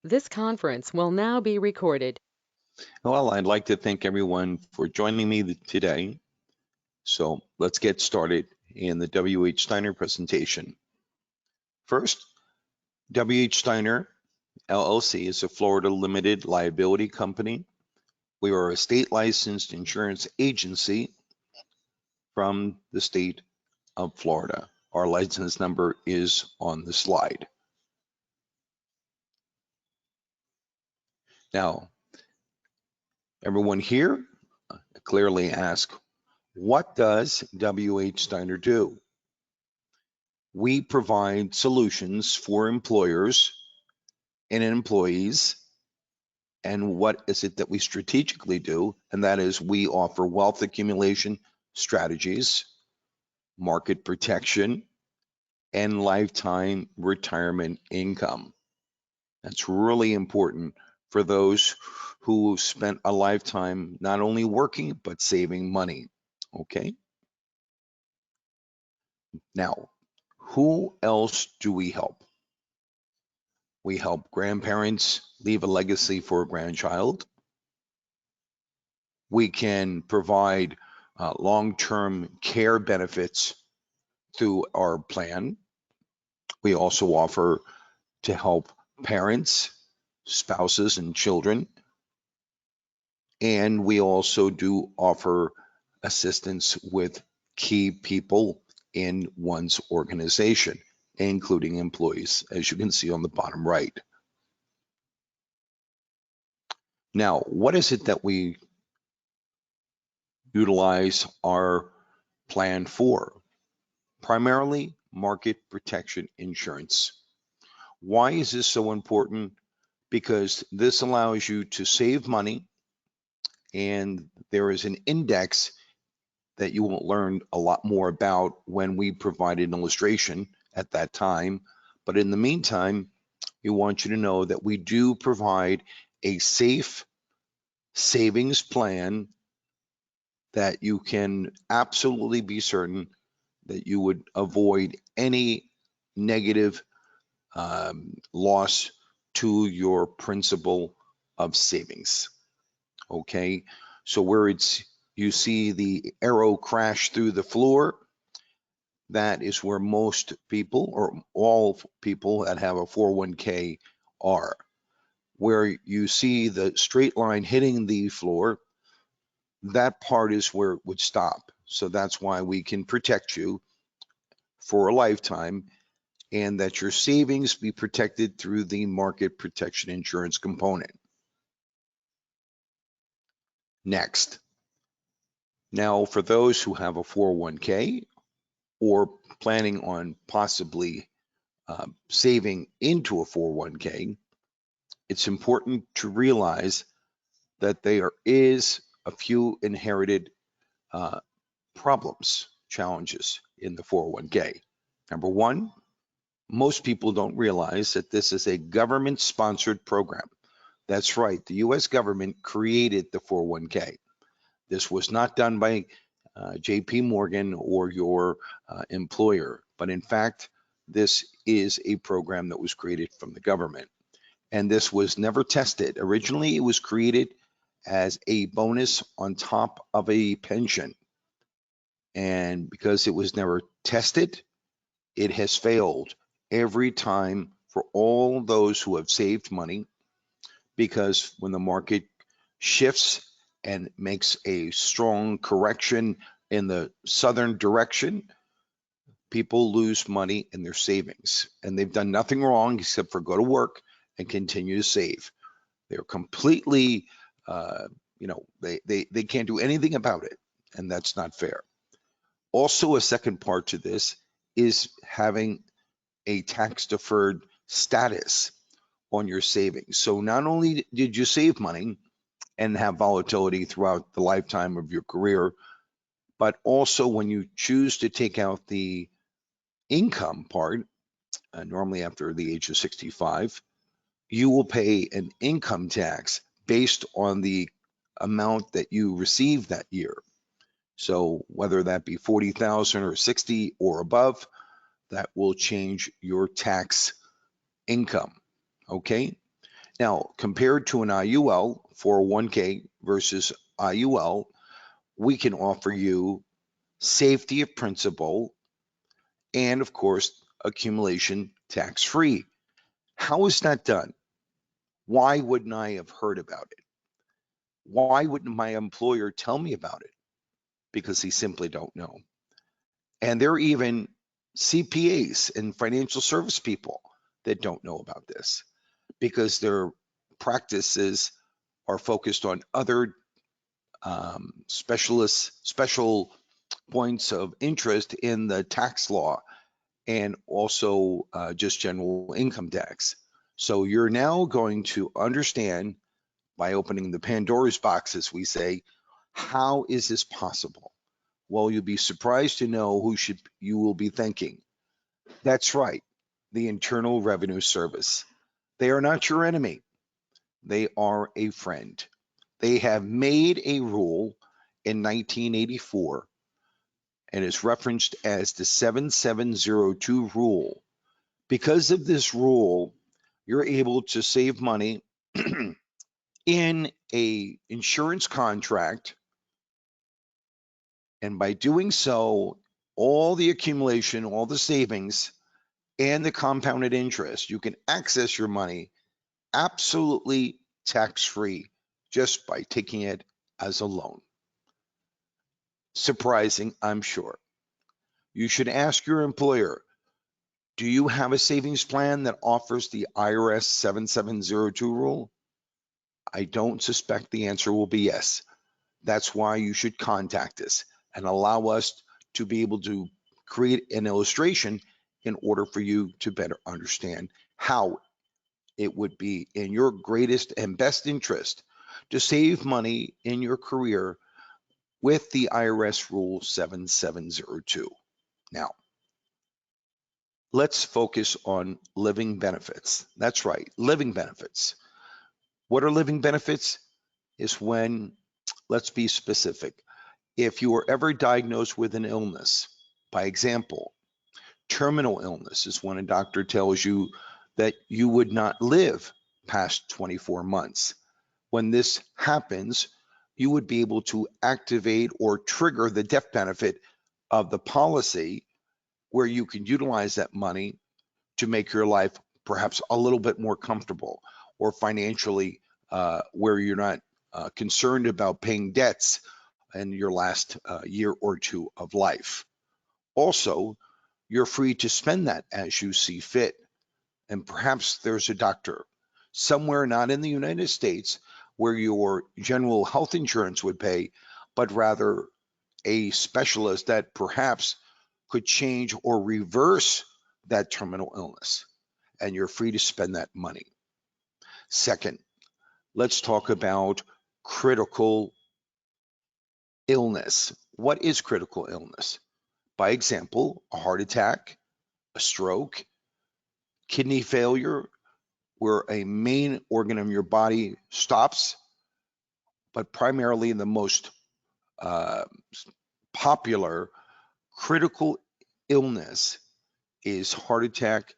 This conference will now be recorded. Well, I'd like to thank everyone for joining me today. So let's get started in the W.H. Steiner presentation. First, W.H. Steiner LLC is a Florida limited liability company. We are a state licensed insurance agency from the state of Florida. Our license number is on the slide. Now, everyone here clearly asks, what does W.H. Steiner do? We provide solutions for employers and employees. And what is it that we strategically do? And that is we offer wealth accumulation strategies, market protection, and lifetime retirement income. That's really important for those who spent a lifetime not only working, but saving money. Okay. Now, who else do we help? We help grandparents leave a legacy for a grandchild. We can provide long-term care benefits through our plan. We also offer to help parents, spouses, and children. And we also do offer assistance with key people in one's organization, including employees, as you can see on the bottom right. Now, what is it that we utilize our plan for? Primarily market protection insurance. Why is this so important? Because this allows you to save money, and there is an index that you will learn a lot more about when we provide an illustration at that time. But in the meantime, we want you to know that we do provide a safe savings plan that you can absolutely be certain that you would avoid any negative loss to your principal of savings. Okay, so where you see the arrow crash through the floor, that is where most people or all people that have a 401k are. Where you see the straight line hitting the floor, that part is where it would stop. So that's why we can protect you for a lifetime, and that your savings be protected through the market protection insurance component. Next. Now, for those who have a 401k or planning on possibly saving into a 401k, it's important to realize that there is a few inherited problems, challenges in the 401k. Number one, most people don't realize that this is a government-sponsored program. That's right, the US government created the 401k. This was not done by JP Morgan or your employer, but in fact, this is a program that was created from the government. And this was never tested. Originally, it was created as a bonus on top of a pension. And because it was never tested, it has failed every time for all those who have saved money, because when the market shifts and makes a strong correction in the southern direction, people lose money in their savings, and they've done nothing wrong except for go to work and continue to save. They're completely, they can't do anything about it, and that's not fair. Also, a second part to this is having a tax deferred status on your savings. So not only did you save money and have volatility throughout the lifetime of your career, but also when you choose to take out the income part, normally after the age of 65, you will pay an income tax based on the amount that you received that year. So whether that be 40,000 or 60 or above, that will change your tax income. Okay. Now, compared to an IUL, 401k versus IUL, we can offer you safety of principal and, of course, accumulation tax-free. How is that done? Why wouldn't I have heard about it? Why wouldn't my employer tell me about it? Because they simply don't know. And there are even CPAs and financial service people that don't know about this because their practices are focused on other special points of interest in the tax law and also just general income tax. So you're now going to understand by opening the Pandora's box, as we say, how is this possible? Well, you'll be surprised to know who you will be thanking. That's right, the Internal Revenue Service. They are not your enemy. They are a friend. They have made a rule in 1984 and is referenced as the 7702 rule. Because of this rule, you're able to save money in a insurance contract, and by doing so, all the accumulation, all the savings, and the compounded interest, you can access your money absolutely tax-free just by taking it as a loan. Surprising, I'm sure. You should ask your employer, do you have a savings plan that offers the IRS 7702 rule? I don't suspect the answer will be yes. That's why you should contact us and allow us to be able to create an illustration in order for you to better understand how it would be in your greatest and best interest to save money in your career with the IRS Rule 7702. Now, let's focus on living benefits. That's right, living benefits. What are living benefits? Is when, let's be specific, if you are ever diagnosed with an illness, by example, terminal illness is when a doctor tells you that you would not live past 24 months. When this happens, you would be able to activate or trigger the death benefit of the policy where you can utilize that money to make your life perhaps a little bit more comfortable or financially where you're not concerned about paying debts in your last year or two of life. Also, you're free to spend that as you see fit. And perhaps there's a doctor somewhere not in the United States where your general health insurance would pay, but rather a specialist that perhaps could change or reverse that terminal illness. And you're free to spend that money. Second, let's talk about critical illness. What is critical illness? By example, a heart attack, a stroke, kidney failure, where a main organ of your body stops, but primarily the most popular critical illness is heart attack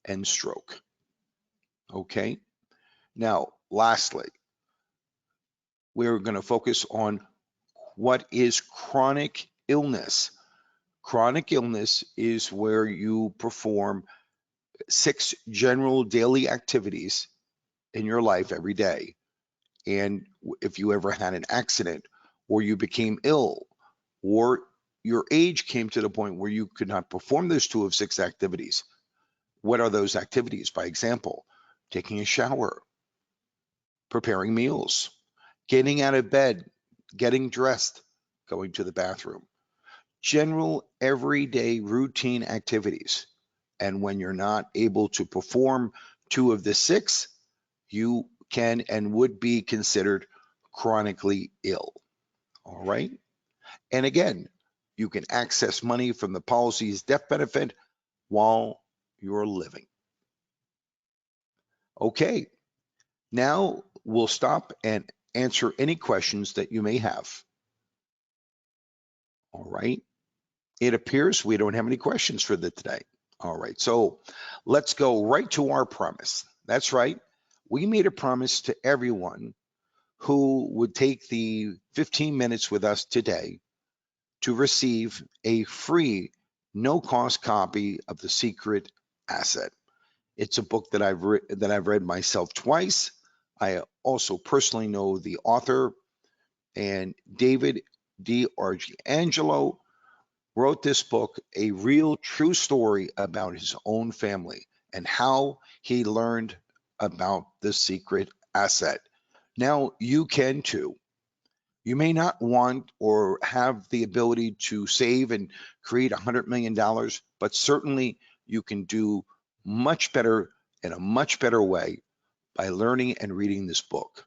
and stroke. Okay. Now, lastly, we're going to focus on what is chronic illness. Chronic illness is where you perform 6 general daily activities in your life every day. And if you ever had an accident or you became ill or your age came to the point where you could not perform those 2 of 6 activities, what are those activities? By example, taking a shower, preparing meals, getting out of bed, getting dressed, going to the bathroom. General everyday routine activities. And when you're not able to perform 2 of the 6, you can and would be considered chronically ill. All right. And again, you can access money from the policy's death benefit while you're living. Okay. Now we'll stop and answer any questions that you may have. All right. It appears we don't have any questions for today. All right. So let's go right to our premise. That's right. we made a promise to everyone who would take the 15 minutes with us today to receive a free, no-cost copy of The Secret Asset. It's a book that I've read myself twice. I also personally know the author, and David D. Argangelo wrote this book, a real true story about his own family and how he learned about the secret asset. Now you can too. You may not want or have the ability to save and create $100 million, but certainly you can do much better in a much better way by learning and reading this book.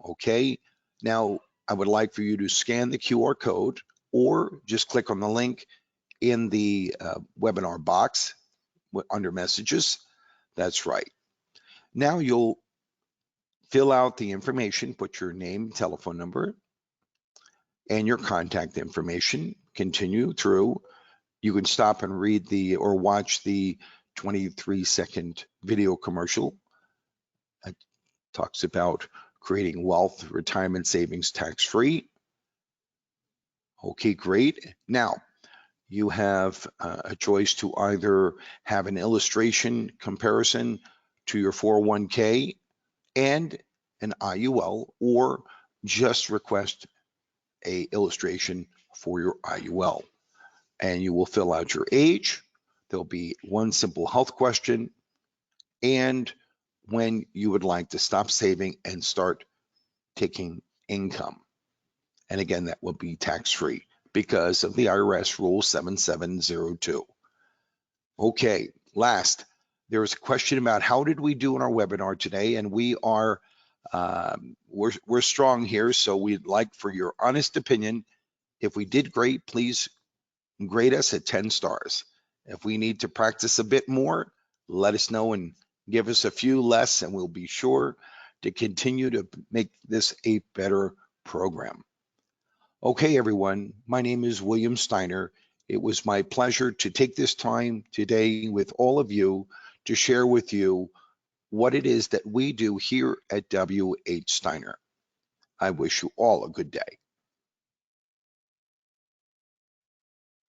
Okay, now I would like for you to scan the QR code or just click on the link in the webinar box under messages. That's right. Now you'll fill out the information, put your name, telephone number, and your contact information. Continue through. You can stop and read or watch the 23-second video commercial. It talks about creating wealth, retirement savings tax-free. Okay, great. Now, you have a choice to either have an illustration comparison to your 401k and an IUL, or just request a illustration for your IUL. And you will fill out your age. There'll be one simple health question and when you would like to stop saving and start taking income. And again, that will be tax-free because of the IRS Rule 7702. Okay, last, there was a question about how did we do in our webinar today, and we are we're strong here, so we'd like for your honest opinion. If we did great, please grade us at 10 stars. If we need to practice a bit more, let us know and give us a few less, and we'll be sure to continue to make this a better program. Okay, everyone, my name is William Steiner. It was my pleasure to take this time today with all of you to share with you what it is that we do here at WH Steiner. I wish you all a good day.